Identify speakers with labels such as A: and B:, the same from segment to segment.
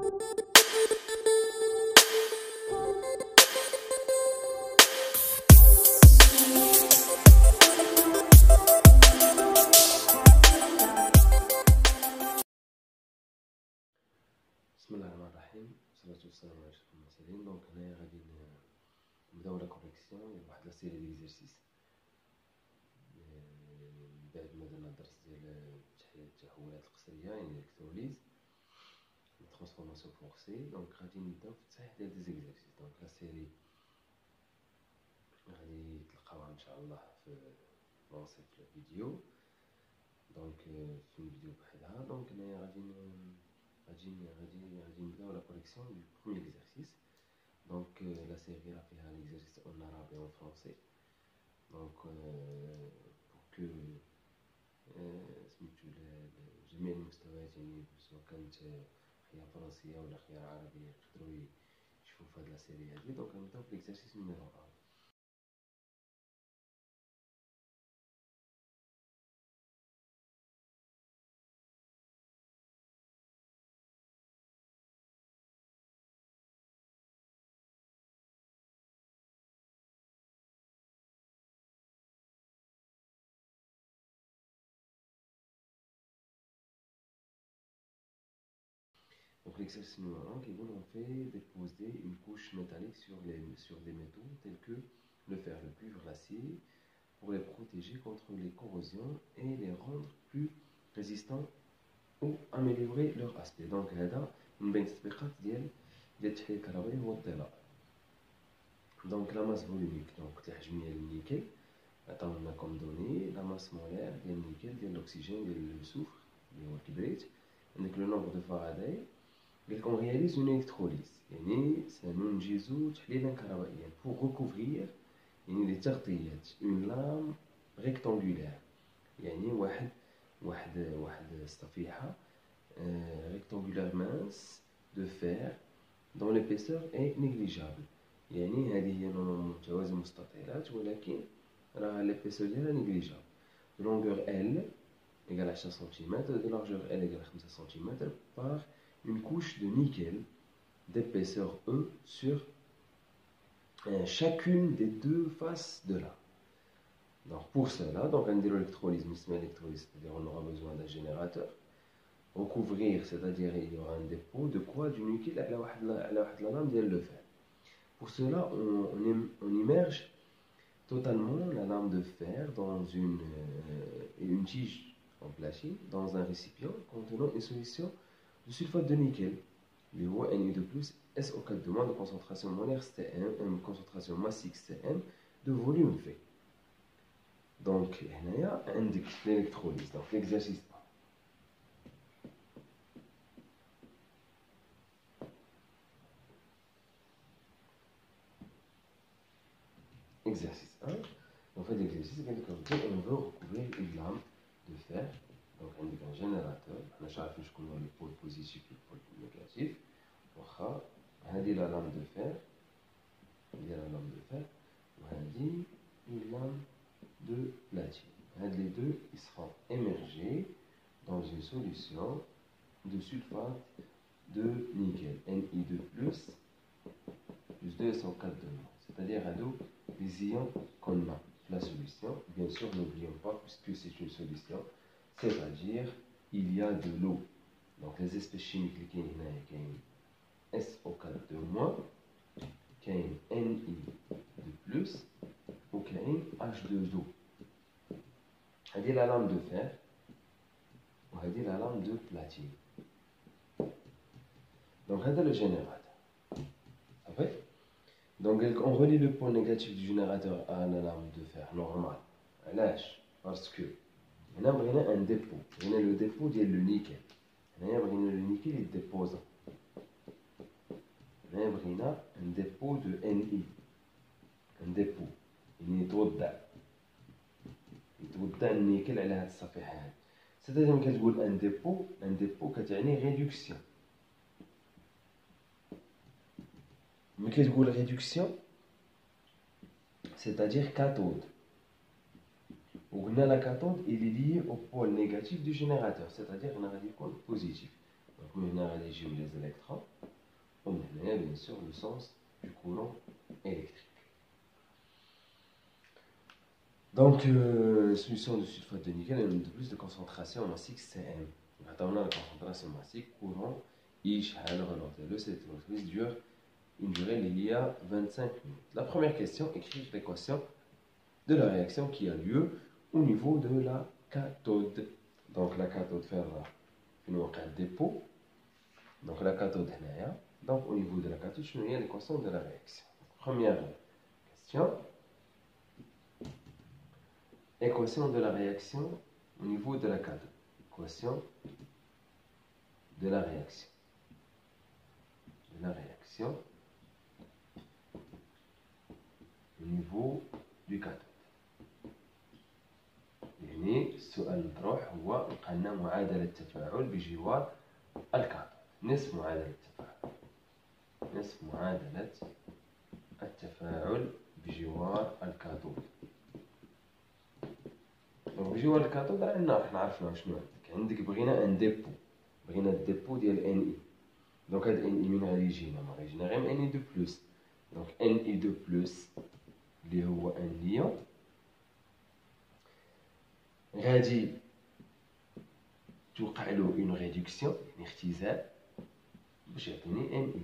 A: بسم الله الرحمن الرحيم، والصلاة والسلام على أشرف المرسلين. دونك هنايا غادي نبداو لا كوريكسيون ديال واحد لا سيري ديكزارسيس من بعد ما درنا الدرس ديال التحولات القصرية، يعني الإلكتروليز الترانسفورماسيون فورسي. دونك غادي نبداو في التصحيح ديال دي زيكزارسيس. دونك لا سيري غادي تلقاوها ان شاء الله في الوصف الفيديو. دونك في الفيديو بحالها. دونك هنايا غادي نبداو لا كوريكسيون دو بروميير اكزرسيس. دونك لا سيري راه فيها ليكزرسيس اون عربي اون فرونسي. دونك بور كو سميتو جميع المستويات، يعني سواء كانت خيار فرنسيه ولا خيار عربي يقدروا يشوفوا في هاد لا سيري هادي. دونك نبداو في ليكزرسيس نيميرو 1. Donc l'exercice numéro 1 qui dit on fait déposer une couche métallique sur des métaux tels que le fer, le cuivre, l'acier, pour les protéger contre les corrosions et les rendre plus résistants ou améliorer leur aspect. Donc هذا من بين التطبيقات ديال التحليل الكهربائي هو الضلال. دونك لا ماس فوليميك، دونك التحجميه للنيكل عطاو لنا كوم دوني لا ماس مولير ديال النيكل، ديال الاكسجين، ديال السوفر اللي هو الكبريت، عندك لو نومبر دو فاراداي. قالك on réalise une électrolyse، يعني سننجز تحليلا كهربائيا pour recouvrir، يعني لتغطية une lame rectangulaire، يعني واحد الصفيحة rectangulaire mince de fer dont l'épaisseur est négligeable. يعني هذه هي متوازي المستطيلات ولكن راه l'épaisseur ديالها négligeable. de longueur L égale 10 cm, de largeur L égale 5 cm par une couche de nickel d'épaisseur E sur chacune des deux faces de la. Donc pour cela, donc on dit l'électrolyse, c'est-à-dire on aura besoin d'un générateur. Recouvrir, c'est-à-dire il y aura un dépôt de quoi? Du nickel à la lame de le fer. Pour cela, on immerge totalement la lame de fer dans une tige en platine, dans un récipient contenant une solution de sulfate de nickel, اللي هو Na2+, SO4 de concentration molaire Cm, concentration massique Cm, de volume V. Donc هنايا عندك l'électrolyse. Donc l'exercice 1. Exercice 1. Donc fait l'exercice, on veut recouvrir une lame de fer. Donc عندك un générateur. أنا شايف شكون هو le pôle positif et le pôle négatif. واخا هذه لا لام دو فير، وهذه une lame de platine. Les deux ils seront émergés dans une solution de sulfate de nickel, Ni2+, plus 204 de moins. C'est-à-dire les ions qu'on a la solution. Bien sûr, n'oublions pas, puisque c'est une solution, c'est-à-dire il y a de l'eau. Donc les espèces chimiques qui sont SO4 de moins, كاين Ni2+, وكاين H2O. هذه la lame de fer وهذه la lame de platine. Donc هذا le générateur. Après, donc on relie le pôle négatif du générateur à la lame de fer normal. علاش؟ parce que هنا بغينا un dépôt، بغينا le dépôt ديال le nickel. هنايا بغينا le nickel يديبوزا. هنايا بغينا un dépôt de Ni، un dépôt يعني يتوضع النيكل على هاد الصفيحة هادي. c'est-à-dire ملي كتقول un dépôt كتعني réduction. ملي كتقول réduction c'est-à-dire cathode. وقلنا la cathode il est lié au pôle négatif du générateur, c'est-à-dire هنا غادي يكون positif. donc من هنا غادي يجيو les électrons bien sûr le sens du courant électrique. Donc, solution de sulfate de nickel, elle a de plus de concentration massique Cm. Maintenant, la concentration massique courant, cette électrolyse dure une durée il y a 25 minutes. La première question, écrire l'équation de la réaction qui a lieu au niveau de la cathode. Donc, la cathode fera une dépôt. Donc, la cathode est. Donc, au niveau de la cathode, je vais l'équation de la réaction. Première question. Équation de la réaction au niveau de la cathode. Équation de la réaction. Au niveau du cathode. يعني السؤال المطروح هو قلنا معادلة التفاعل بجوار الكاثود. نصف معادلة التفاعل بجوار الكاثود. بجوار الكاثود راح عرفنا شنو عندك. بغينا ان ديبو، بغينا الديبو ديال ان اي. دونك هاد ان اي من غادي يجينا؟ ما غيجينا غير ان اي دو بلس. دونك ان اي دو بلس اللي هو ان ليون غادي توقع له اون ريدكسيون، يعني اختزال، باش يعطيني ان اي.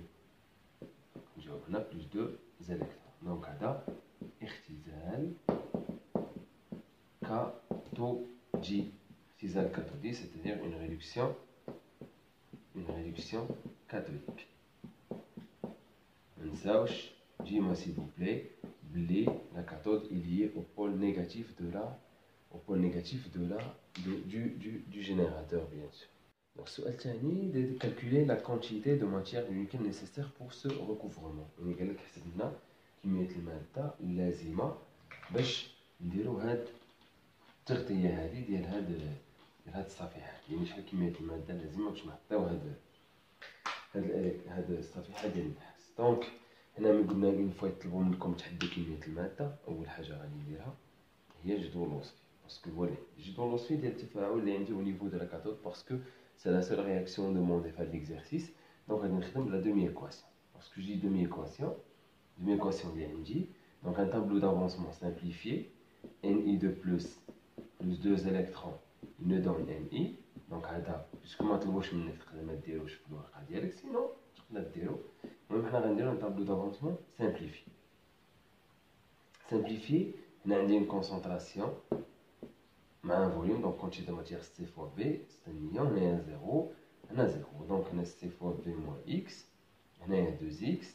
A: نجاوب هنا بلوس دو زالكترون. دونك هذا اختزال كاثودي. اختزال كاثودي c'est-à-dire une réduction cathodique. منساوش ديما s'il vous plaît بلي la cathode est liée au pôle négatif du générateur bien sûr. Donc السؤال الثاني de calculer la quantité de matière du nickel nécessaire pour ce recouvrement. يعني قال لك حسب لنا كمية المادة اللازمة باش نديرو هاد التغطية هذه ديال هاد الصفيحات. يعني شحال كمية المادة اللازمة باش نحطيو هاد الصفيحة ديال النحاس. دونك هنا ملي قلنا اون فوا يطلبوا منكم تحددوا كمية المادة، أول حاجة غادي نديرها هي الجدول الوصفي. باسكو هو الجدول الوصفي ديال التفاعل اللي عندي au niveau de la cathode باسكو c'est la seule réaction demandée في هاد l'exercice. دونك غادي نخدم بلا demi équation. باسكو جي demi équation اللي عندي. Donc un tableau d'avancement simplifié, Ni2 plus 2 électrons me donne Ni. Donc puisque ما طلبوش منك تقدر ما ديروش في الورقه ديالك، سينو تقدر ديرو. المهم حنا غنديرو un tableau d'avancement simplifié. هنا عندي une concentration مع un volume. Donc quantité de matière C fois V c'est un million. هنايا 0 هنا 0. donc هنا C fois V moins X. هنايا 2X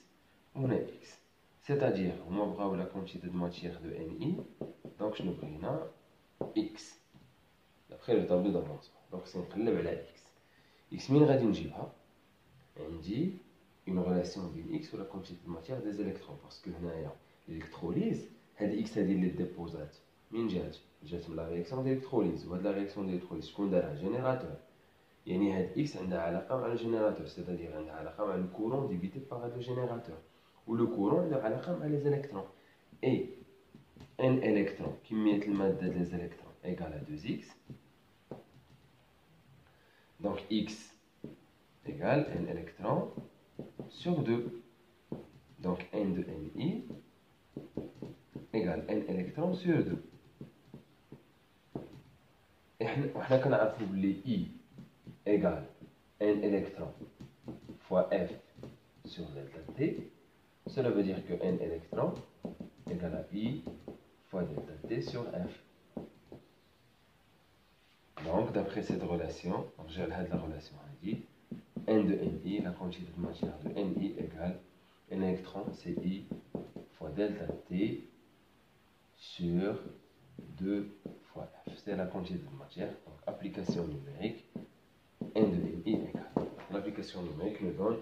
A: وهنا X. C'est-à-dire, on va la quantité de matière de Ni, donc je nous prends X. D'après le tableau d'avancement. Donc c'est un la X. X, min غادي نجيبها عندي une relation بين X و la quantité de matière des électrons. Parce que هنايا l'électrolyse, هاد X هادي اللي ديبوزات من جات من la réaction d'électrolyse. وهاد la réaction d'électrolyse شكون دارها؟ générateur. يعني هاد X عندها علاقة مع le générateur, c'est-à-dire عندها علاقة مع le courant débité par le générateur. Ou le courant عنده علاقة مع les électrons. Et un électron, كمية المادة des électrons égale à 2x. Donc x égale un électron sur 2. Donc n de Ni égale un électron sur 2. وحنا كنعرفو بلي I égale un électron fois F sur delta T. Cela veut dire que n électron égale à I fois delta T sur F. Donc, d'après cette relation, j'ai la relation ici, n de Ni, la quantité de matière de Ni égale un électron, c'est I fois delta T sur 2 fois F. C'est la quantité de matière. Donc, application numérique, n de Ni égale. L'application numérique me donne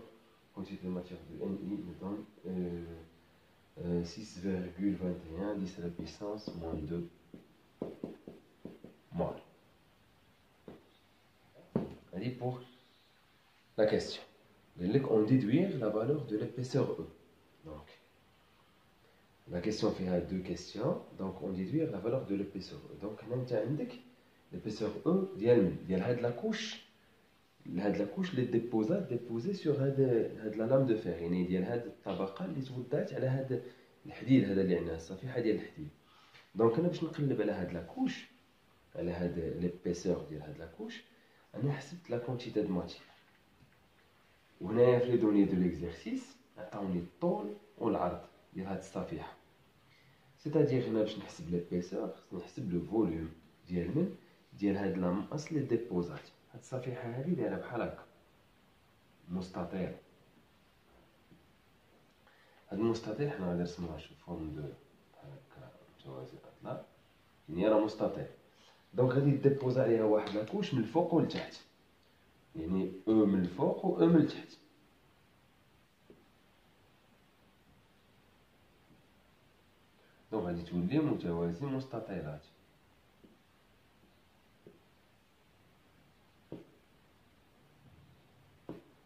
A: quantité de matière de Ni me donne 6,21 10 à la puissance moins 2 mol. Allez pour la question. On déduire la valeur de l'épaisseur E. Donc, la question fait deux questions. Donc, on déduire la valeur de l'épaisseur E. Donc, l'épaisseur E, il y a la couche هاد لا كوش اللي ديبوزي سور هاد لا لام دو فير، يعني ديال هاد الطبقه اللي توضعت على هاد الحديد هذا اللي عندنا الصفيحه ديال الحديد. دونك انا باش نقلب على هاد لا كوش، على هاد ليبيسور ديال هاد لا كوش، انا حسبت لا كونتيتي دو ماتيير. وهنايا في لي دوني دو ليكزارسيس عطاوني الطول والعرض ديال هاد الصفيحه، سيتادير هنا باش نحسب ليبيسور خصني نحسب لو فوليوم ديال هاد لا ماس اللي ديبوزات. هاد الصفيحه هادي دايره بحال هكا مستطيل. هاد المستطيل حنا غادي نرسموها شو فورم دو هكا متوازي اطلاق، يعني راه مستطيل. دونك غادي ديبوزا عليها واحد لاكوش من الفوق ولتحت، يعني او من الفوق و او من التحت. دونك غادي تولي متوازي مستطيلات.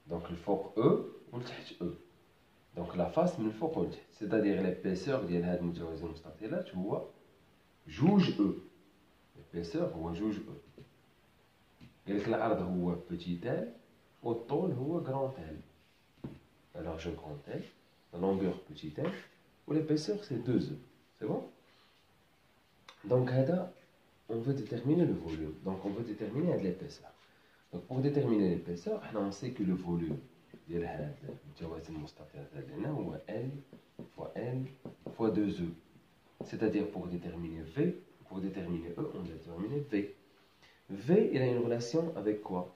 A: دونك الفوق او والتحت او، دونك لا فاس من الفوق والتحت، سيتادير ليبيسور ديال هاد المتوازي المستطيلات هو جوج او. ليبيسور هو جوج او. قالك العرض هو بوتي تال والطول هو غران تال. Alors je compte la longueur petit l ou l'épaisseur c'est 2 e. C'est bon? Donc on veut déterminer le volume. Donc on veut déterminer l'épaisseur. Donc pour déterminer l'épaisseur, on sait que le volume ديال هذا المتوازي المستطيل هذا هو L fois 2 e. C'est-à-dire pour déterminer V, pour déterminer E, on détermine V. V, il a une relation avec quoi?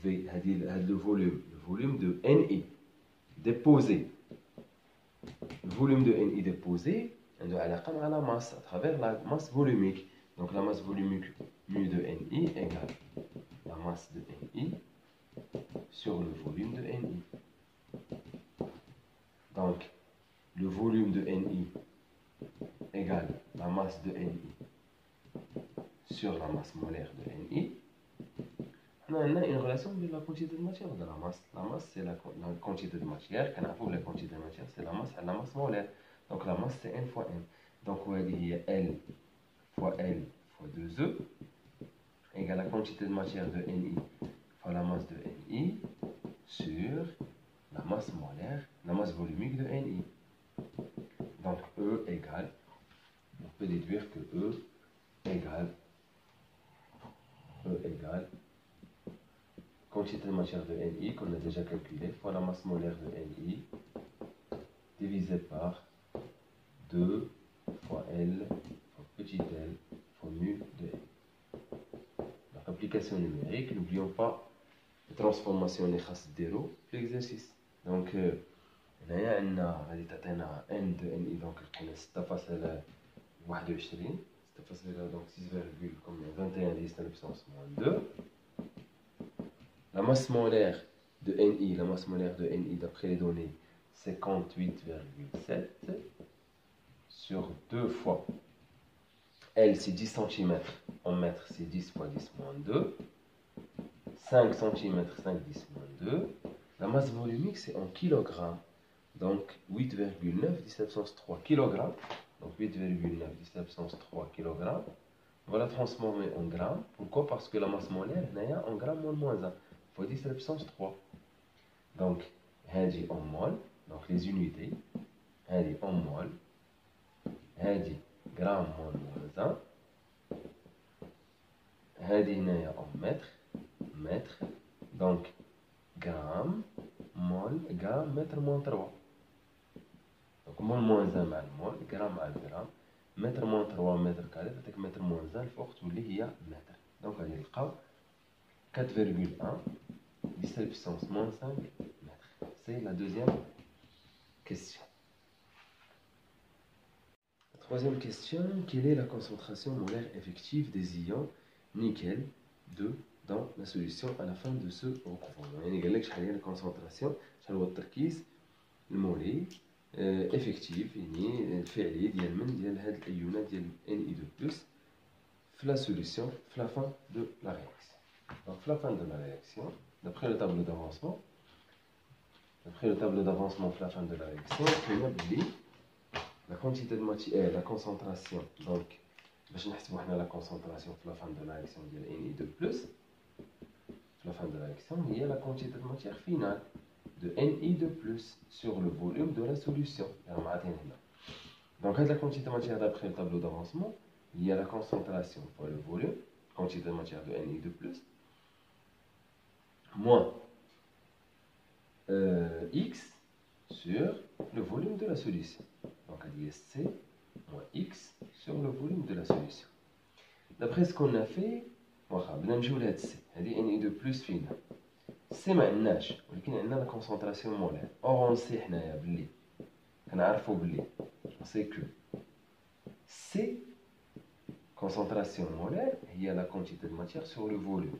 A: V, le volume de NI déposé. Le volume de NI déposé a la masse à travers la masse volumique. Donc la masse volumique mu de NI égale la masse de NI sur le volume de NI. Donc le volume de NI égale la masse de NI sur la masse molaire de NI. On a une relation de la quantité de matière de la masse. La masse, c'est la quantité de matière. Quand on a la quantité de matière, c'est la masse molaire. Donc la masse, c'est N fois M. Donc on va dire L fois 2E égale la quantité de matière de NI fois la masse de NI sur la masse molaire, la masse volumique de NI. Donc E égale, on peut déduire que E égale quantité de matière de NI qu'on a déjà calculé fois la masse molaire de NI divisé par 2 fois L fois petit l fois mu de N. Donc application numérique, n'oublions pas les transformations les khas zéro l'exercice. Donc هنايا عندنا غادي تعطينا n de NI donc لقينا 6 فاصلة 21 6 فاصلة donc 6,21 10 à la puissance moins 2. La masse molaire de NI, d'après les données, 58,7 sur 2 fois L, c'est 10 cm en mètres, c'est 10 fois 10 moins 2. 5 cm, 5 10 moins 2. La masse volumique, c'est en kilogrammes. Donc 8,9 10 puissance 3 kg. Donc 8,9 10 puissance 3 kg. On va la transformer en grammes. Pourquoi? Parce que la masse molaire, en grammes moins 1. Fois 10 à la puissance 3. Donc, هذه en mol, donc les unités. هذه en mol. هذه gramme mol moins 1. هذه هنايا en mètre. Donc, gramme, mol, gramme, mètre moins 3. Donc, mol moins 1 مع المول, gramme مع الجرام. متر moins 3 متر كاري, تعطيك متر moins 1 الفوق تولي هي متر. Donc, غادي نلقاو 4,1 10 à la puissance moins 5 mètres. C'est la deuxième question. La troisième question, quelle est la concentration molaire effective des ions nickel 2 dans la solution à la fin de ce recouvrement? يعني قال لك شحال هي الكونسنتراسيون، شحال هو التركيز المولي effectif يعني الفعلي ديال هاد الايونات ديال Na2+ في la solution في la fin de la réaction. Donc, à la fin de la réaction, d'après le tableau d'avancement, à la fin de la réaction, on a la quantité de matière, la concentration. Donc, je vais la concentration à la fin de la réaction de Na2+. la fin de la réaction, il y a la quantité de matière finale de Ni de plus sur le volume de la solution. Donc, la quantité de matière d'après le tableau d'avancement, il y a la concentration fois le volume, quantité de matière de Ni de plus, moins X sur le volume de la solution. Donc, il y a C moins X sur le volume de la solution. D'après ce qu'on a fait, بدنا نمشيو لهاد C. هذه Ni de plus فينا. C ما عندناش ولكن عندنا لا كونسونطراسيون مولار. اور اون سي حنايا بلي كنعرفوا بلي سي كو C concentration molaire هي la quantité de matière sur le volume.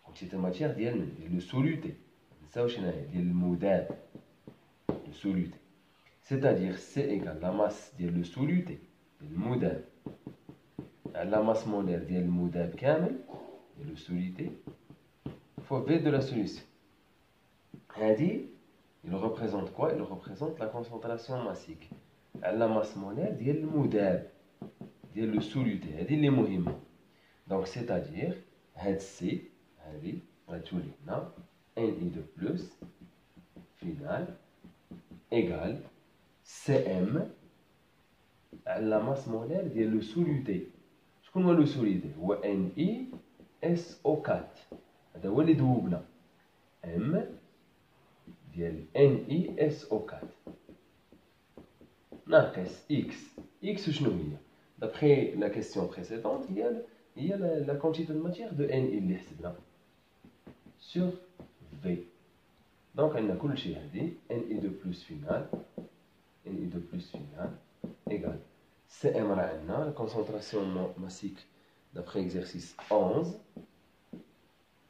A: quantité de matière ديال le soluté. ما نساوش هنايا ديال المذاب. Le soluté. C'est-à-dire C égale la masse ديال le soluté ديال المذاب على la masse molaire ديال المذاب كامل ديال le soluté fois V de la solution. هذه il représente quoi? Il représente la concentration massique على la masse molaire ديال المذاب ديال le soluté. هذه اللي مهمة. Donc c'est-à-dire هاد C هذه غتولي لنا Ni de plus final égale Cm على la masse molaire ديال le soluté. شكون هو le soluté؟ هو NiSO4. هذا هو اللي ذوبنا M ديال NiSO4 ناقص X شنو هي؟ D'après la question précédente, il y a la quantité de matière de Ni اللي حسبنا sur V. Donc, on a كل شيء هذه Ni de plus final égale Cm راه عندنا la concentration massique d'après exercice 11.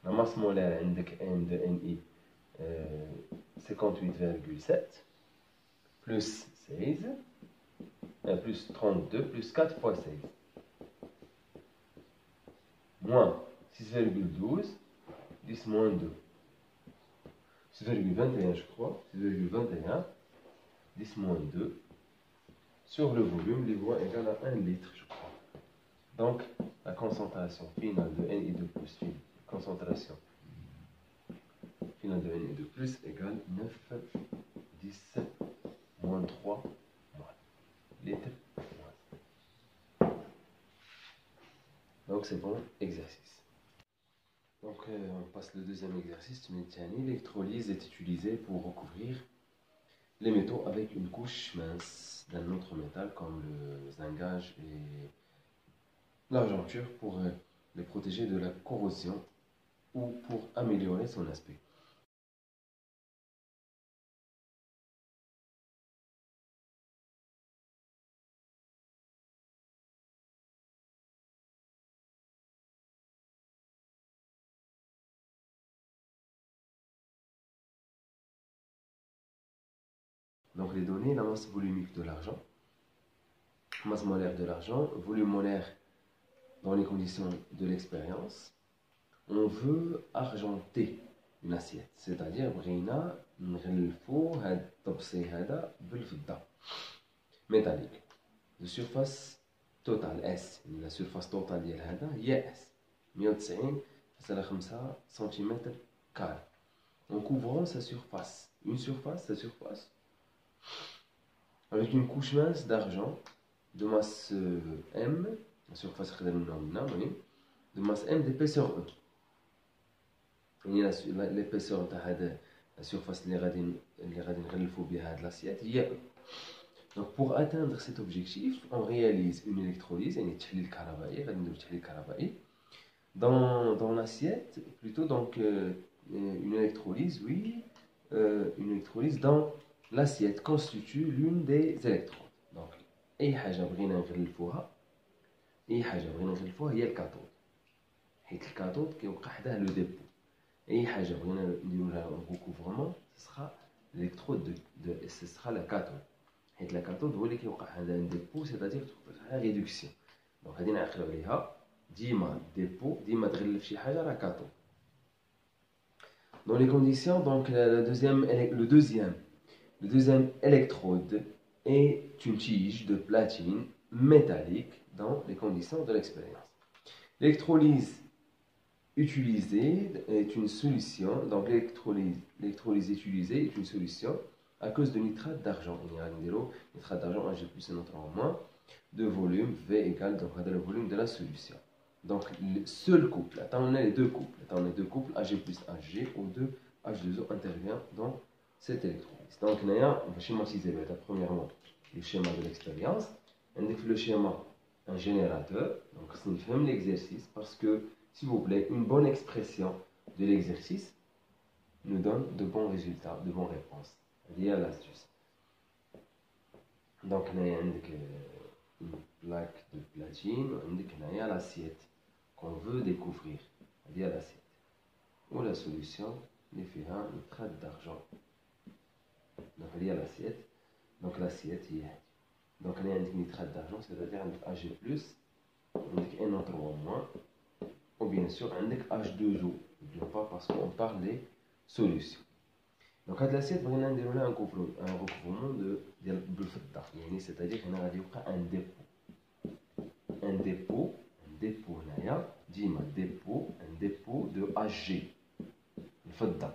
A: La masse molaire عندك N de Ni 58,7 plus 16 plus 32 plus 4 fois 16 moins 6,12 10 moins 2 6,21 je crois 6,21 10 moins 2 sur le volume les voies égale à 1 litre je crois. Donc la concentration finale de Ni de plus concentration finale de Ni de plus égale 9 10 moins 3 litres. Donc c'est bon exercice. Donc on passe le deuxième exercice. L'électrolyse est utilisée pour recouvrir les métaux avec une couche mince d'un autre métal comme le zingage et l'argenture pour les protéger de la corrosion ou pour améliorer son aspect. Donc les données, la masse volumique de l'argent, masse molaire de l'argent, volume molaire dans les conditions de l'expérience. On veut argenter une assiette, c'est-à-dire بغينا نغلفو هاد الطبسي هذا بالفضة métallique. La surface totale S, la surface totale ديال هذا هي S 190,5 cm². En couvrant sa surface, sa surface avec une couche mince d'argent de masse M, la surface de masse M d'épaisseur E. L'épaisseur de la surface اللي غادي نغلفو بها هاد l'assiette هي E. Donc pour atteindre cet objectif, on réalise une électrolyse, يعني التحليل الكهربائي، غادي نديرو التحليل الكهربائي dans l'assiette, plutôt donc une électrolyse, oui, une électrolyse dans l'assiette constitue l'une des électrodes. Donc أي حاجة بغينا نغلفوها هي الكاثود، حيت الكاثود كيوقع حداه لو ديبو. أي حاجة بغينا نديرو لها recouvrement ce sera l'électrode ce sera la cathode. حيت لا كاثود هو اللي كيوقع حدا ديبو c'est-à-dire توقع على ريدكسيون. دونك غادي نعقلو عليها ديما ديبو ديما تغلف شي حاجة راه كاثود. Dans les conditions, donc le deuxième électrode est une tige de platine métallique dans les conditions de l'expérience. L'électrolyse utilisée est une solution, donc l'électrolyse utilisée est une solution à cause de nitrate d'argent. Il y a un nitrate d'argent Ag plus un autre en moins, de volume V égale donc le volume de la solution. Donc le seul couple, on a les deux couples, Ag plus Ag, O2, H2O intervient dans cette électrolyse. Donc on va schématiser premièrement le schéma de l'expérience. Le schéma un générateur, donc c'est une l'exercice parce que s'il vous plaît, une bonne expression de l'exercice nous donne de bons résultats, de bonnes réponses. Il y a l'astuce. Donc, on a une plaque de platine, on a l'assiette qu'on veut découvrir. Il y a l'assiette. Ou la solution, les ferrins, nitrate d'argent. Donc, il y a l'assiette. Donc, l'assiette, il y a. Donc, on a un nitrate d'argent, c'est-à-dire un Ag+, un NO3-, ou bien sûr un H2O. N'oublions pas parce qu'on parle des solutions. Donc, à l'assiette, on va dérouler un recouvrement de بالفضة. C'est-à-dire qu'on va avoir un dépôt. Un dépôt هنايا ديما un dépôt de Ag. الفضة.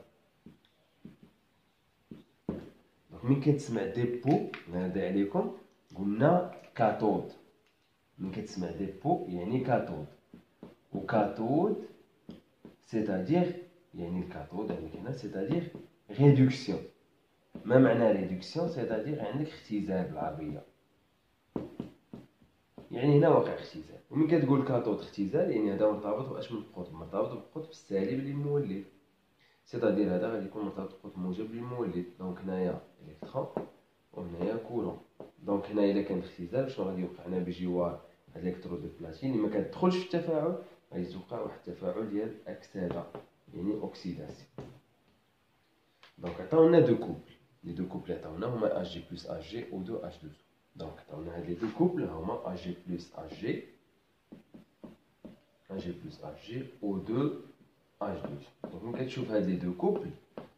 A: Donc, ملي كتسمع ديبو نهضر عليكم قلنا كاثود. ملي كتسمع ديبو يعني كاثود. وكاثود c'est-à-dire يعني الكاثود عندك هنا c'est-à-dire réduction. ما معنى réduction c'est-à-dire عندك اختزال بالعربية. يعني هنا واقع اختزال. ومن كتقول كاثود اختزال يعني هذا مرتبط باش من القطب مرتبط بالقطب السالب للمولد. c'est-à-dire هذا غادي يكون مرتبط بالقطب موجب للمولد. دونك هنايا الكترون وهنايا كولون. دونك هنا الا كان اختزال شنو غادي يوقع هنا بجوار هاد الالكترود ديال البلاتين اللي ما كتدخلش في التفاعل غادي توقع واحد التفاعل ديال اكسده يعني اوكسيداسيون. دونك عطاونا دو كوبل. لي دو كوبل عطاونا هما Ag plus Ag O2 H2O. دونك عطاونا هاد لي دو كوبل هما Ag plus Ag plus Ag O2 H2O. دونك ملي كتشوف هاد لي دو كوبل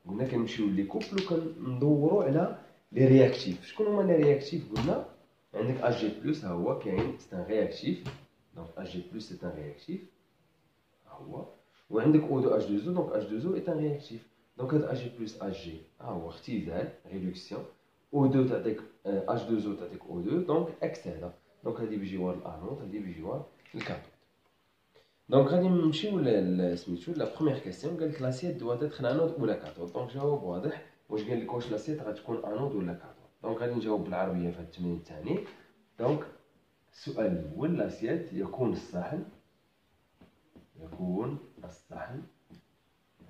A: قلنا كنمشيو لي كوبل وكندورو على لي رياكتيف. شكون هما لي رياكتيف؟ قلنا عندك Ag plus ها هو كاين سي ان رياكتيف. دونك Ag plus سي ان رياكتيف ها هو. وعندك O2 H2O دونك H2O est un réactif. Donc Ag plus Ag هو اختزال réduction. O2 تعطيك H2O تعطيك O2 donc اكسده. دونك هذه بجوار الانود هذه بجوار الكاثود. دونك غادي نمشيو سميتو لا بروميير كيسيون. قال لك لاسيت دوا تيتر انود ولا كاثود. دونك جواب واضح. واش قال لك واش لاسيت غتكون انود ولا كاثود؟ دونك غادي نجاوب بالعربيه في هذا التمرين الثاني. دونك السؤال الاول لاسيت يكون الصحن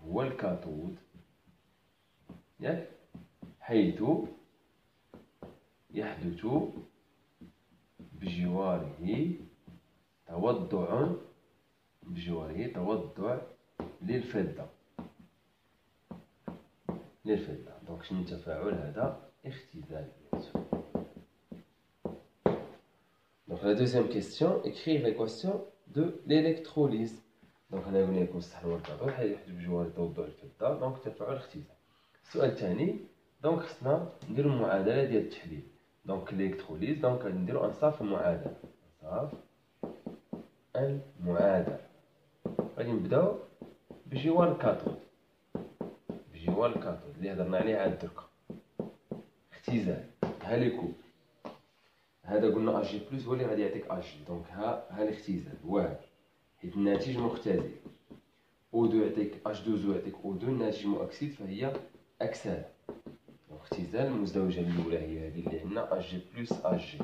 A: هو الكاثود ياك حيث يحدث بجواره توضع للفضة. دونك شنو التفاعل هذا؟ اختزال. Donc la deuxième question, écrire l'équation de l'électrolyse. دونك هنا قلنا يكون الصحن والكاثود حيحدث بجوار توضع الفضة دونك تفاعل اختزال. السؤال الثاني دونك خصنا نديرو المعادلة ديال التحليل. دونك الالكتروليز دونك غادي نديرو انصاف المعادلة. غادي نبداو بجوار الكاثود اللي هضرنا عليه عاد دركا. اختزال ها لي كوب. هذا قلنا Ag plus هو اللي غادي يعطيك Ag. دونك ها الاختزال واحد حيت الناتج مختزل. O2 يعطيك H2O يعطيك O2 الناتج مؤكسد فهي أكسدة. دونك اختزال المزدوجة الأولى هي هذه اللي عندنا Ag plus Ag.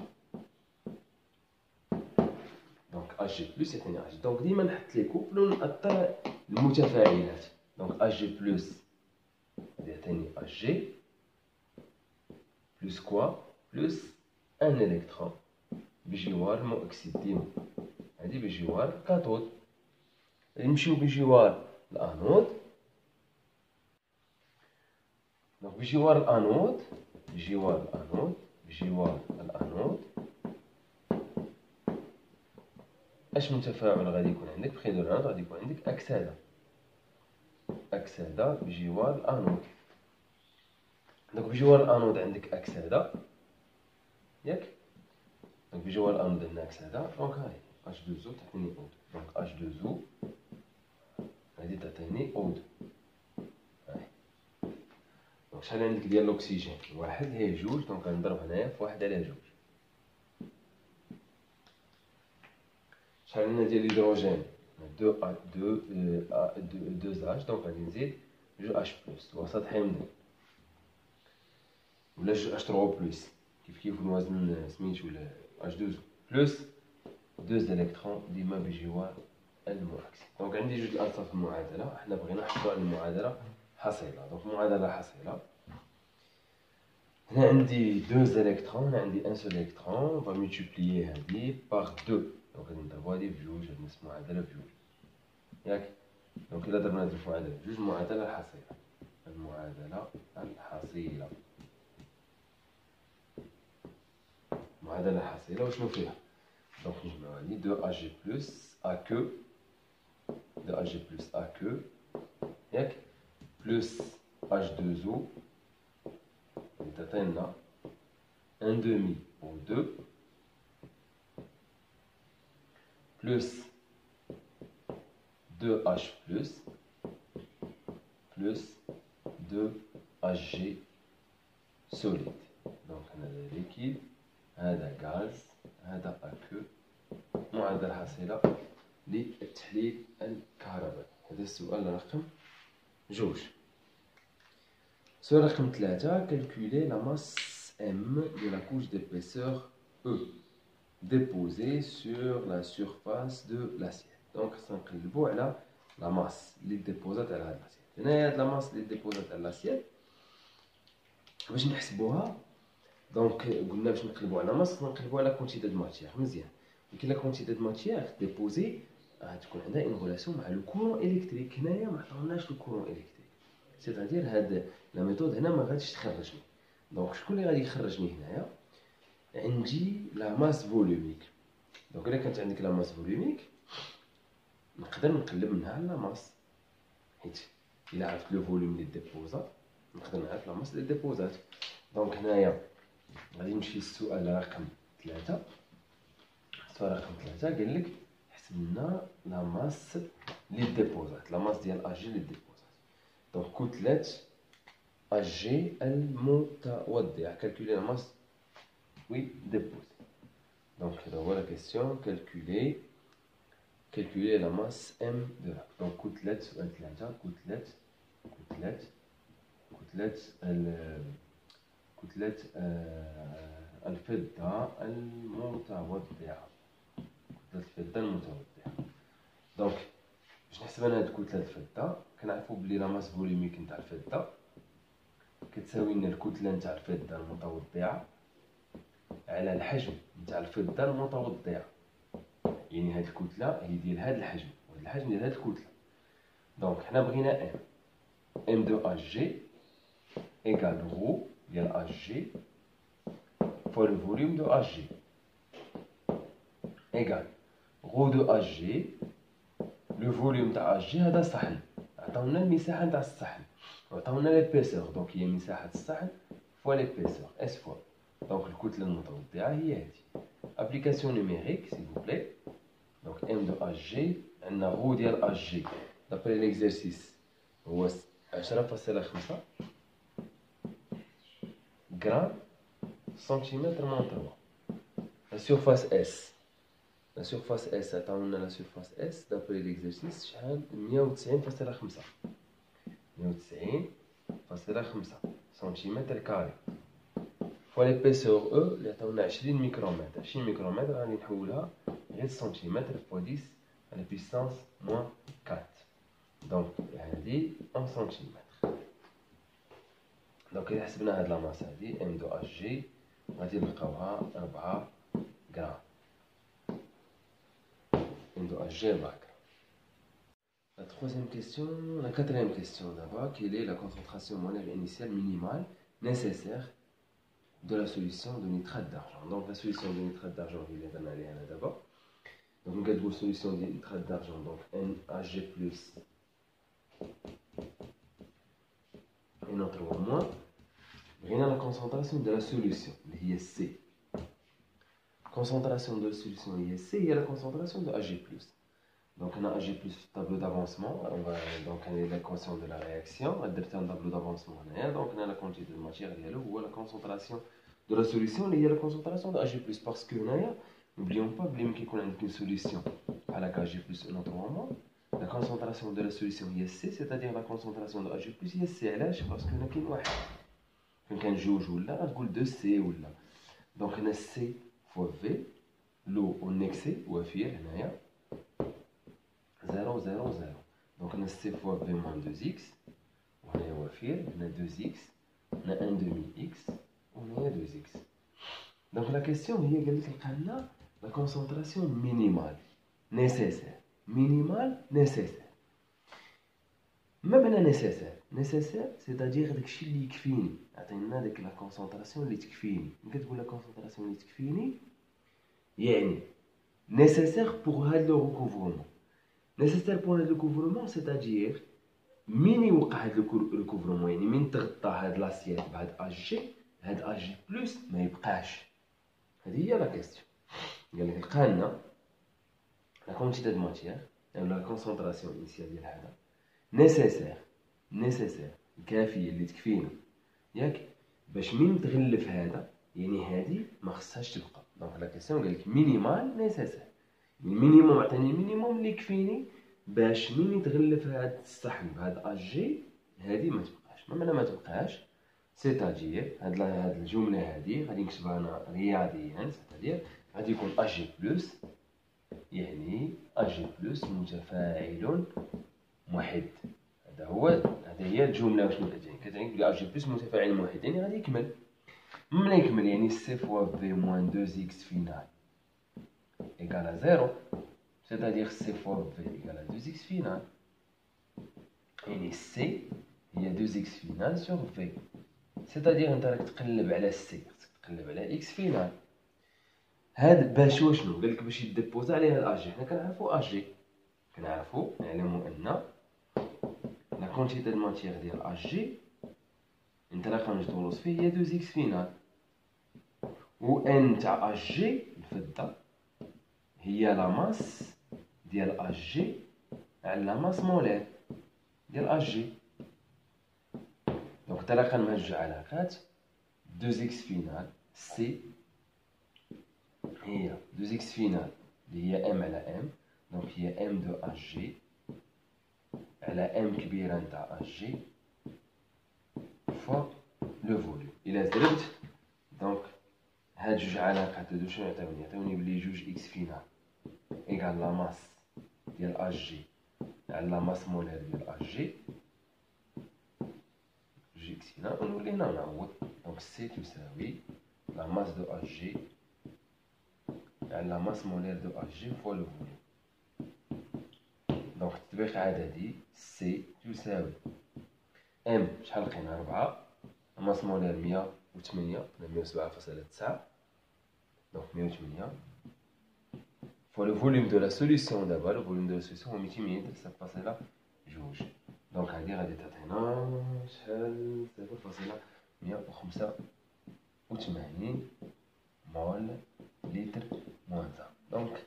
A: دونك Ag plus يعطيني Ag. دونك ديما نحط لي كوبل ونأثر المتفاعلات. دونك Ag plus غادي يعطيني Ag plus كوا plus ان الكترون بجوار المؤكسد ديما. هادي بجوار الكاثود. نمشيو بجوار الانود. دونك بجوار الانود اش من تفاعل غادي يكون عندك؟ بخير الانود غادي يكون عندك اكسده بجوار الانود. دونك بجوار الانود عندك اكسده ياك. دونك بجوار الانود عندنا اكسده. دونك هاي H2O تعطيني O2. دونك H2O غادي تعطيني O2. دونك شحال عندك ديال الأكسجين؟ واحد هي جوج، دونك غنضرب هنايا في واحد على جوج. شحال عندنا ديال الهيدروجين؟ 2H، دونك غادي نزيد 2H+، الوسط حامضي، ولا 2H3+، كيف الوزن سميتو ولا H2 بلس 2 الكترون ديما بجوار المعاكس. دونك عندي جوج الألفا في المعادلة، حنا بغينا نحصلو على المعادلة حصيلة. دونك معادلة حصيلة، هنا عندي 2 الكترون، هنا عندي 1 سول الكترون، فا ملتيبليي هادي باغ 2، دونك غادي نضربو هادي بجوج، هاد نص معادلة بجوج، ياك؟ دونك إلا ضربنا هاد المعادلة بجوج، المعادلة الحصيلة، المعادلة الحصيلة، المعادلة الحصيلة وشنو فيها؟ دونك نجمعو هادي 2Ag بلس AQ، 2Ag بلس AQ، ياك؟ بلس H2O، اللي تعطينا 1/2 O2، بلس 2H بلس 2Hg solide. دونك هذا ليكيد، هذا غاز، هذا أكو. معادلة حاصلة للتحليل الكهربائي. هذا السؤال رقم جوج. السؤال رقم 3، calculer la masse M de la couche d'épaisseur E déposée sur la surface de l'assiette. Donc سنقلبو على la masse اللي ديبوزات على هاد l'assiette. هنايا هاد la masse اللي ديبوزات على l'assiette باش نحسبوها، دونك قلنا باش نقلبو على ماس نقلبو على كونتيتي دو ماتيير. مزيان، ولكن لا كونتيتي دو ماتيير ديبوزي غتكون عندها اون غولاسيون مع لو كورون الكتريك. هنايا ما عطاوناش لو كورون الكتريك، سيتادير هاد لا ميثود هنا ما غاديش تخرجني. دونك شكون اللي غادي يخرجني هنايا؟ عندي لا ماس فوليوميك. دونك الا كانت عندك لا ماس فوليوميك نقدر نقلب منها على لا ماس، حيت الا عرفت لو فوليوم اللي ديبوزات نقدر نعرف لا ماس اللي ديبوزات. دونك هنايا غادي نمشي للسؤال رقم 3. السؤال رقم 3 قال لك حسب لنا لا ماس اللي ديبوزات، لا ماس ديال اجي اللي ديبوزات. دونك كتلة اجي المتوضعة، كالكولي لا ماس وي ديبوزي. دونك هذا هو لا كيسيون، كالكولي لا ماس ام دو لا. دونك كتلة سؤال 3، كتلة الفضة المتوضعة، كتلة الفضة المتوضعة. دونك باش نحسب انا هاد كتلة الفضة كنعرفو بلي لا ماس فوليميك نتاع الفضة كتساوي لنا الكتلة نتاع الفضة المتوضعة على الحجم نتاع الفضة المتوضعة. يعني هاد الكتلة هي ديال هاد الحجم وهاد الحجم ديال هاد الكتلة. دونك حنا بغينا ام دو اش جي ايكال رو ديال اش جي فوا لو فوليوم دو اش جي ايكال رو دو اش جي. لو فوليوم تاع اش جي هذا الصحن، عطاونا المساحة نتاع الصحن وعطاونا ليبيسور، دونك هي مساحة الصحن فوا ليبيسور اس فوا. دونك الكتلة المتوضعة هي هادي. ابليكاسيون نيميريك سيل فو بلي. دونك ام دو اش جي عندنا رو ديال اش جي دابري ليكزارسيس هو 10.5 غرام سنتيمتر موان 3. لا سيرفاس اس، لا سيرفاس اس عطاونا لا سيرفاس اس دابري ليكزارسيس شحال؟ 190.5 سنتيمتر كاري فوا ليبيسور او اللي عطاونا 20 ميكرومتر. 20 ميكرومتر غادي نحولها غير سنتيمتر فوا 10 على بيسانس موان 4. دونك هادي ان سنتيمتر. دونك إلا حسبنا هاد لا ماس هادي ام دو اش جي غادي نلقاوها 4 غرام. ام دو اش جي 4 غرام. La troisième question, la quatrième question d'abord, quelle est la concentration molaire initiale minimale nécessaire de la solution de nitrate d'argent? Donc la solution de nitrate d'argent, il est analysé là d'abord. Donc on a la solution de nitrate d'argent, donc NaG plus et notre moins. Rien la concentration de la solution, l'ISC. Concentration de la solution ISC, il y a la concentration de Ag+. Donc on a Ag plus tableau d'avancement, donc on a l'équation de la réaction, on a un tableau d'avancement, donc on a la quantité de matière ou la concentration de la solution, il y a la concentration de Ag plus, parce que n'oublions pas qu'il y a une solution à la Ag plus un autre moment, la concentration de la solution est C, c'est-à-dire la concentration de Ag plus est C, parce que nous avons un كان جوج ولا غتقول 2C ولا دونك هنا C fois V لو اون اكسي وافير هنايا 0 0 0 دونك هنا C fois V moins 2x وهنايا وافير هنا 2x هنا 1 demi x وهنايا 2x دونك لا كيسيون هي قال لك لقى لنا لا كونسونطراسيون مينيمال نيسيسير مينيمال نيسيسير ما معنى نيسيسير نيسيسير سيتادير داكشي اللي يكفيني عطينا ديك لا كونسونطراسيون اللي تكفيني ملي كتقول لا كونسونطراسيون اللي تكفيني يعني nécessaire pour هاد لو recouvrement nécessaire pour هاد recouvrement c'est-à-dire مين يوقع هاد recouvrement يعني مين تغطى هاد لاسييت بهاد اجي هاد اجي بلس ما يبقاش هذه هي لا كيستيون قال لك لقى لنا لا كونتيتي دو ماتيير او لا كونسونطراسيون انيسيال ديال هذا nécessaire كافيه اللي تكفينا ياك باش مين تغلف هذا يعني هذه ما خصهاش تبقى دونك لا كيسيون قال لك مينيمال نيسيسير المينيموم عطاني المينيموم اللي يكفيني باش مين يتغلف هذا الصحن بهذا اجي هذه ما تبقاش ما معنى ما تبقاش سيتادير هاد الجمله هذه غادي نكتبها انا رياضيا سيتادير غادي يكون اجي بلس يعني اجي بلس متفاعل محد هذا هي الجمله واش كتعني بلي اجي بلس متفاعل محد يعني غادي يكمل ملي يكمل يعني سي فوا في موان 2 اكس فينال égal à 0 c'est-à-dire C fois V égale à 2x final يعني C هي 2x final sur V c'est-à-dire انت راك تقلب على C تقلب على x final هاد باش واشنو قالك باش يديبوزا عليها الاجي حنا كنعرفو اجي كنعرفو نعلمو ان لا كونتيتي دو ماتيير ديال اجي انت رقم تدوز فيه هي 2x final و ان تاع اجي الفضه هي لا ماس ديال اجي على لا ماس مولير ديال اجي دونك طريقه نمجع علاقات 2x فينال سي هي 2x فينال اللي هي ام على ام دونك هي ام دو اجي على ام كبيره نتاع اجي فوا لو فوليوم الى زربت دونك هاد جوج علاقات هادو شنو يعطيوني بلي جوج اكس فينال إيكال لا ماس ديال اجي على لا ماس مولير ديال اجي جي اكس فينال ونولي هنا نعوض دونك سي تساوي لا ماس دو اجي على لا ماس مولير دو اجي فوا لو فوليوم دونك التطبيق عددي سي تساوي ام شحال لقينا 4 ماس مولير 108 107.9 donc 108 fois le volume de la solution d'abord, le volume de la solution هو 200 ملل صفر جوج دونك هادي غادي تعطينا شحال 0.185 مول لتر موان دونك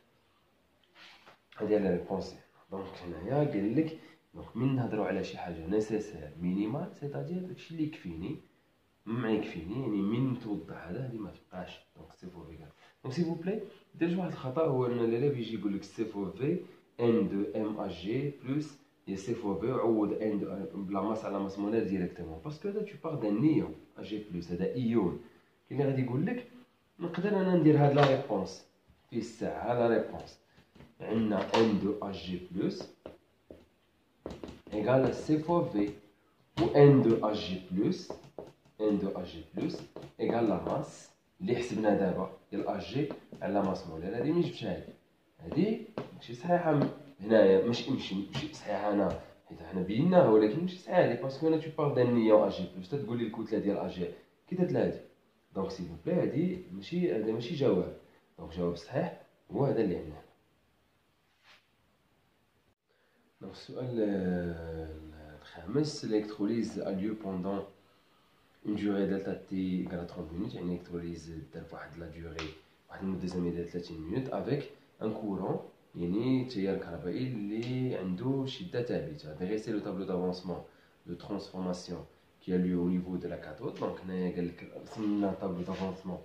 A: هادي هي لا ريبونس دونك هنايا قال لك دونك من نهضروا على شي حاجه نيسيسير مينيمال سيتادير داكشي اللي يكفيني ما يكفيني يعني من توضح هذا هذه ما تبقاش دونك سي فو في دونك سي فو بلاي دير واحد الخطا هو ان الاليف يجي يقول لك سي فو في ان دو ام ا جي بلس هي سي فو في عوض ان دو بلا ماس على ماس مولير ديريكتومون باسكو هذا تو باغ دان نيون ا جي بلس هذا ايون كاين اللي غادي يقول لك نقدر انا ندير هاد لا ريبونس في الساعه لا ريبونس عندنا ان دو ا جي بلس ايغال سي فو في و ان دو ا جي بلس ان دو ا جي بلس ايغال لا ماس اللي حسبنا دابا ديال ا جي على ماس مولير هادي ملي جبتها هادي ماشي صحيحه هنايا ماشي صحيحه انا حيت حنا بيناها ولكن ماشي صحيحه لي باسكو انا تو بار دان نيون ا جي بلس تقول لي الكتله ديال ا جي كي درت هادي دونك سي فو بلاي هادي ماشي جواب دونك جواب صحيح هو هذا اللي عندنا دونك السؤال الخامس l'électrolyse a lieu pendant une durée delta t égale à 30 minutes يعني l'électrolyse دار واحد لا durée واحد المده زمنيه ديال 30 minutes avec un courant يعني التيار الكهربائي اللي عنده شده ثابته. هذا سي لو طابلو دافونسمون دو ترانسفورماسيون كي a lieu au niveau de la cathode. دونك هنايا قال لك رسمنا طابلو دافونسمون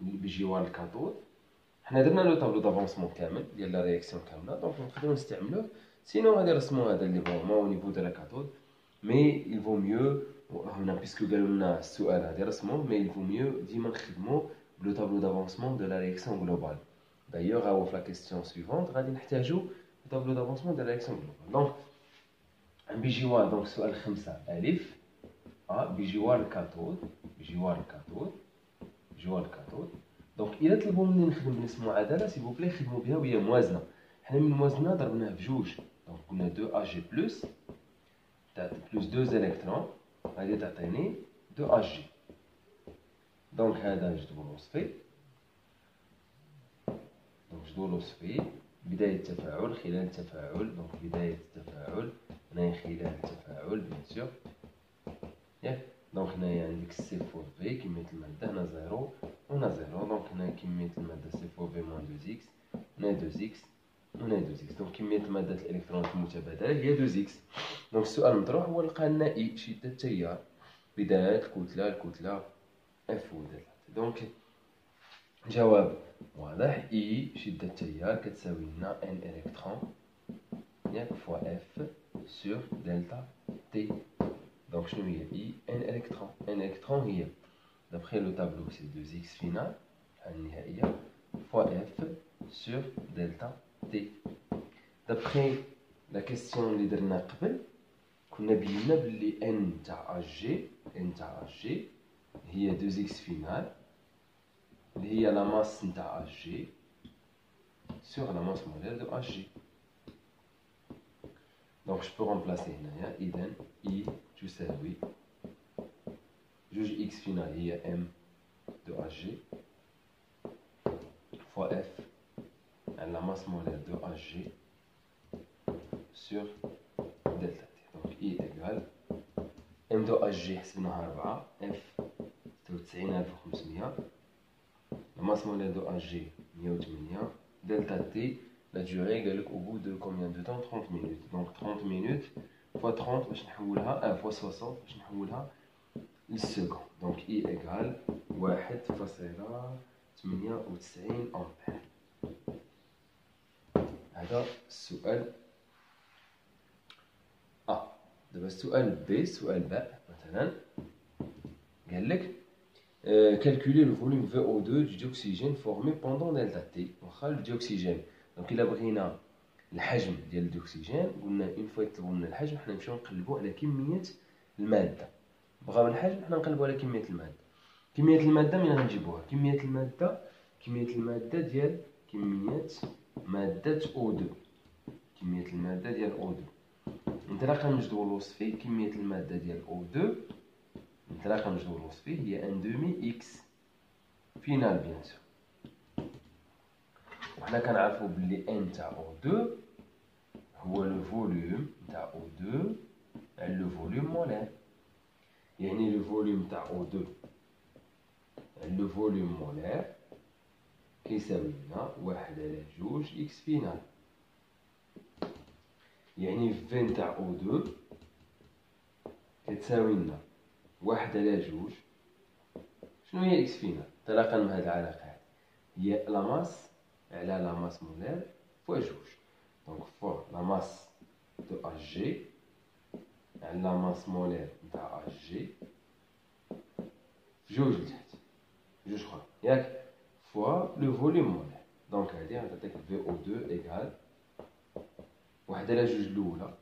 A: بجوار الكاثود. حنا درنا لو طابلو دافونسمون كامل ديال لا رياكسيون كامله، دونك نقدروا نستعملوه. سينو غادي نرسموا هذا اللي فريمون au niveau de la cathode. مي il vaut mieux هنا بيسكو قالوا لنا السؤال هذا رسموه، مي il vaut mieux ديما نخدموا بلو طابلو دافونسمون دو لا رياكسيون جلوبال. D'ailleurs, à la question suivante, غادي نحتاجو tableau d'avancement de la réaction globale. Donc, بجوار دونك سؤال 5 ألف بجوار الكاثود، بجوار الكاثود. دونك إلا طلبوا مني نخدم بنفس المعادلة سي بو بلي خدموا بها وهي موازنة. حنا من موازنة ضربناها بجوج، دونك قلنا 2 أ جي بلس تاع بلس 2 إلكترون غادي تعطيني 2 أ جي. دونك هذا جدول وصفي. دونك جدول وصفي بداية التفاعل، خلال التفاعل. دونك بداية التفاعل هنايا خلال التفاعل بيان سور ياك. دونك هنايا عندك سي فور في كمية المادة، هنا زيرو وهنا زيرو. دونك هنا كمية المادة سي فور في موان 2 إكس، هنا 2 إكس وهنا 2 إكس. دونك كمية مادة الإلكترونات المتبادلة هي 2 إكس. دونك السؤال المطروح هو لقى لنا إي شدة التيار، بداية الكتلة اف و دلتا. دونك جواب واضح، اي شدة التيار كتساوي لنا ان الكترون ياك فوا اف سور دلتا تي. دونك شنو هي اي؟ ان الكترون. ان الكترون هي دابخي لو طابلو سي 2 اكس فينال النهائية فوا اف سور دلتا تي. دابخي لا كيسيون اللي درنا قبل كنا بينا بلي ان تاع اج جي هي 2 اكس فينال اللي هي لا ماس نتاع اج جي سور لا ماس مولير دو اج جي. دونك جو بو رومبلاسي هنايا. اذا اي تساوي 2 اكس فينال هي ام دو اج جي فوا اف على لا ماس مولير دو اج جي سور دلتا تي. دونك اي ايكال ام دو اج جي حسبناها 4 اف 96500 ماس مولير دو اج جي 108 دلتا تي. لا ديوري قالك او بو دو كومبيان دو طون 30 مينوت. دونك 30 مينوت فوا 30 باش نحولها فوا 60 باش نحولها للسكون. دونك اي ايكال 1.98 امبير. هذا السؤال دابا السؤال بي. السؤال باء مثلا قال لك calculer le volume VO2 du dioxygène formé pendant delta T. واخا الديوكسيجين دونك الا بغينا الحجم ديال الديوكسيجين قلنا اون فوا يطلبوا لنا الحجم حنا نمشيو نقلبوا على كميه الماده. بغاو الحجم حنا نقلبوا على كميه الماده. كميه الماده من غنجيبوها؟ كميه الماده ديال ماده O2. كميه الماده ديال O2 انطلاقا من جدول وصفي. كميه الماده ديال O2 انطلاقا من جدول وصفي هي ان دومي اكس فينال بيان سور. وحنا كنعرفو بلي ان تاع O2 هو لو فوليوم تاع O2 على لو فوليوم مولير. يعني لو فوليوم تاع O2 على لو فوليوم مولير كيساوي لنا 1/2 اكس فينال. يعني في نتاع O2 كتساوي لنا 1/2 شنو هي اكس فينال؟ انطلاقا من هاد العلاقة هادي هي لا ماس على لا ماس مولير فوا جوج. دونك فوا لا ماس دو اج جي على لا ماس مولير نتاع اج جي في جوج لتحت جوج اخرى ياك فوا لو فوليوم مولير. دونك هادي غتعطيك في او 2 ايكال 1/2 الاولى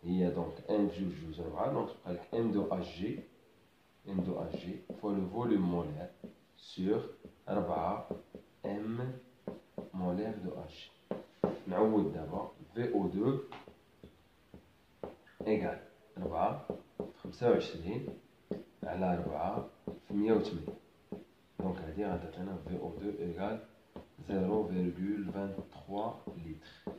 A: هي دونك ان في جوج 4. دونك تبقى لك ام دو اج جي فوا لو فوليوم مولير سور 4 ام مولير دو اج جي. نعوض دابا في او 2 ايكال 4 في 25 على 4 في 180. دونك هادي غتعطينا في او 2 ايكال 0.23 لتر.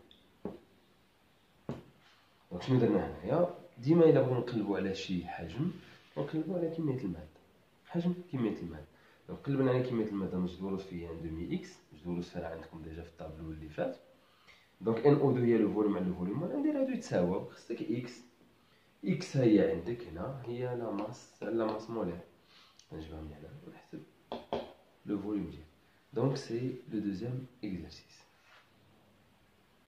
A: دونك شنو درنا هنايا؟ ديما الا بغينا نقلبوا على شي حجم نقلبوا على كميه الماده. حجم كميه الماده. دونك قلبنا على كميه الماده من جدول وصفي ان دومي اكس. جدول وصفي راه عندكم ديجا في الطابلو اللي فات. Donc NO2 هي le volume على le volume 1 ندير هادو يتساواو خصك X هي عندك هنا هي لا ماس مولير نجبرها من هنا ونحسب le volume ديالها. Donc c'est le deuxième exercice.